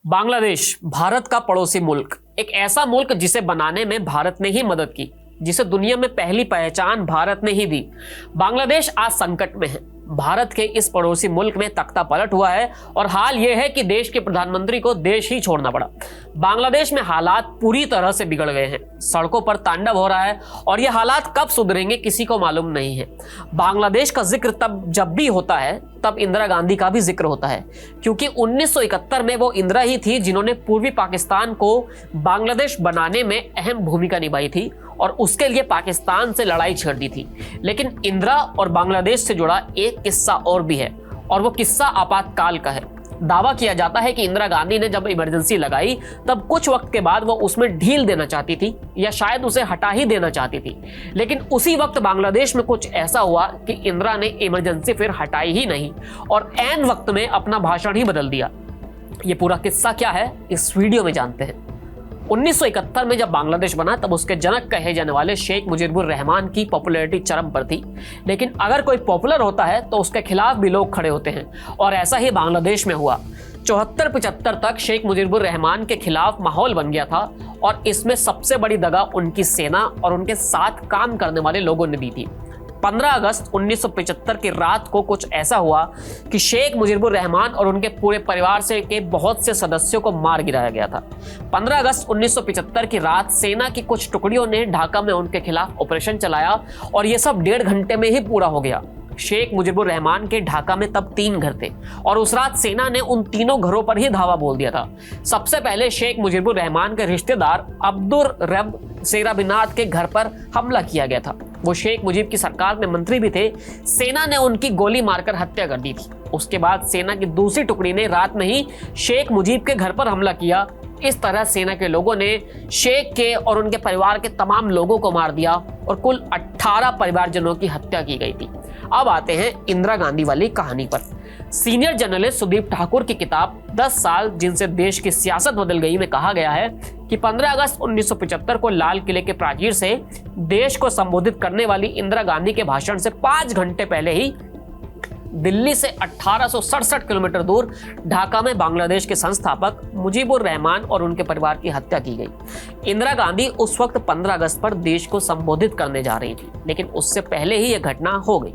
बांग्लादेश भारत का पड़ोसी मुल्क, एक ऐसा मुल्क जिसे बनाने में भारत ने ही मदद की, जिसे दुनिया में पहली पहचान भारत ने ही दी। बांग्लादेश आज संकट में है। भारत के इस पड़ोसी मुल्क में तख्ता पलट हुआ है और हाल यह है कि देश के प्रधानमंत्री को देश ही छोड़ना पड़ा। बांग्लादेश में हालात पूरी तरह से बिगड़ गए हैं। सड़कों पर तांडव हो रहा है और यह हालात कब सुधरेंगे किसी को मालूम नहीं है। बांग्लादेश का जिक्र तब जब भी होता है तब इंदिरा गांधी का भी जिक्र होता है, क्योंकि 1971 में वो इंदिरा ही थी जिन्होंने पूर्वी पाकिस्तान को बांग्लादेश बनाने में अहम भूमिका निभाई थी और उसके लिए पाकिस्तान से लड़ाई छेड़ दी थी। लेकिन इंदिरा और बांग्लादेश से जुड़ा एक किस्सा और भी है और वो किस्सा आपातकाल का है। दावा किया जाता है कि इंदिरा गांधी ने जब इमरजेंसी लगाई तब कुछ वक्त के बाद वो उसमें ढील देना चाहती थी या शायद उसे हटा ही देना चाहती थी, लेकिन उसी वक्त बांग्लादेश में कुछ ऐसा हुआ कि इंदिरा ने इमरजेंसी फिर हटाई ही नहीं और ऐन वक्त में अपना भाषण ही बदल दिया। ये पूरा किस्सा क्या है इस वीडियो में जानते हैं। 1971 में जब बांग्लादेश बना तब उसके जनक कहे जाने वाले शेख मुजीबुर रहमान की पॉपुलैरिटी चरम पर थी, लेकिन अगर कोई पॉपुलर होता है तो उसके खिलाफ भी लोग खड़े होते हैं और ऐसा ही बांग्लादेश में हुआ। 74-75 तक शेख मुजीबुर रहमान के खिलाफ माहौल बन गया था और इसमें सबसे बड़ी दगा उनकी सेना और उनके साथ काम करने वाले लोगों ने दी थी। 15 अगस्त 1975 की रात को कुछ ऐसा हुआ कि शेख मुजीबुर रहमान और उनके पूरे परिवार से के बहुत से सदस्यों को मार गिराया गया था। 15 अगस्त 1975 की रात सेना की कुछ टुकड़ियों ने ढाका में उनके खिलाफ ऑपरेशन चलाया और यह सब 1.5 घंटे में ही पूरा हो गया। शेख मुजीबुर रहमान के ढाका में तब 3 घर थे और उस रात सेना ने उन तीनों घरों पर ही धावा बोल दिया था। सबसे पहले शेख मुजीबुर रहमान के रिश्तेदार अब्दुर रब सेराबिनात के घर पर हमला किया गया था। वो शेख मुजीब की सरकार में मंत्री भी थे। सेना ने उनकी गोली मारकर हत्या कर दी थी। उसके बाद सेना की दूसरी टुकड़ी ने रात में ही शेख मुजीब के घर पर हमला किया। इस तरह सेना के लोगों ने शेख के और उनके परिवार के तमाम लोगों को मार दिया और कुल 18 परिवारजनों की हत्या की गई थी। अब आते हैं इंदिरा गांधी वाली कहानी पर। सीनियर जर्नलिस्ट सुदीप ठाकुर की किताब 10 साल जिनसे देश की सियासत बदल गई में कहा गया है कि 15 अगस्त 1975 को लाल किले के प्राचीर से देश को संबोधित करने वाली इंदिरा गांधी के भाषण से 5 घंटे पहले ही दिल्ली से 1867 किलोमीटर दूर ढाका में बांग्लादेश के संस्थापक मुजीबुर रहमान और उनके परिवार की हत्या की गई। इंदिरा गांधी उस वक्त 15 अगस्त पर देश को संबोधित करने जा रही थी, लेकिन उससे पहले ही यह घटना हो गई।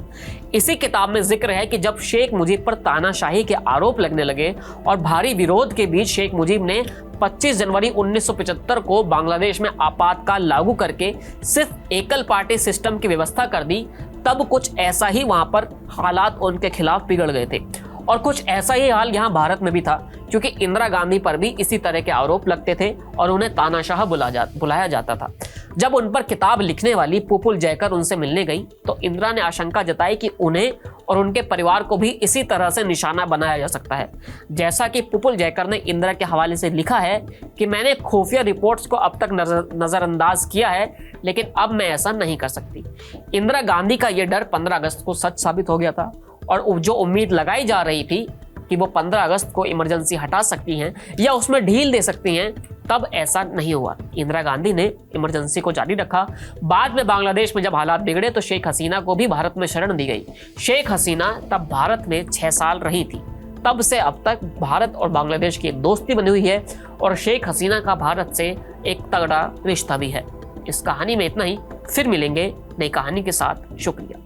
इसी किताब में जिक्र है कि जब शेख मुजीब पर तानाशाही के आरोप लगने लगे और भारी विरोध के बीच शेख मुजीब ने 25 जनवरी 1975 को बांग्लादेश में आपातकाल लागू करके सिर्फ एकल पार्टी सिस्टम की व्यवस्था कर दी, तब कुछ ऐसा ही वहां पर हालात उनके खिलाफ बिगड़ गए थे। और कुछ ऐसा ही हाल यहाँ भारत में भी था, क्योंकि इंदिरा गांधी पर भी इसी तरह के आरोप लगते थे और उन्हें तानाशाह बुलाया जाता था। जब उन पर किताब लिखने वाली पुपुल जयकर उनसे मिलने गई तो इंदिरा ने आशंका जताई कि उन्हें और उनके परिवार को भी इसी तरह से निशाना बनाया जा सकता है। जैसा कि पुपुल जयकर ने इंदिरा के हवाले से लिखा है कि मैंने खुफिया रिपोर्ट्स को अब तक नजरअंदाज किया है, लेकिन अब मैं ऐसा नहीं कर सकती। इंदिरा गांधी का यह डर 15 अगस्त को सच साबित हो गया था और जो उम्मीद लगाई जा रही थी कि वो 15 अगस्त को इमरजेंसी हटा सकती हैं या उसमें ढील दे सकती हैं, तब ऐसा नहीं हुआ। इंदिरा गांधी ने इमरजेंसी को जारी रखा। बाद में बांग्लादेश में जब हालात बिगड़े तो शेख हसीना को भी भारत में शरण दी गई। शेख हसीना तब भारत में 6 साल रही थी। तब से अब तक भारत और बांग्लादेश की एक दोस्ती बनी हुई है और शेख हसीना का भारत से एक तगड़ा रिश्ता भी है। इस कहानी में इतना ही। फिर मिलेंगे नई कहानी के साथ। शुक्रिया।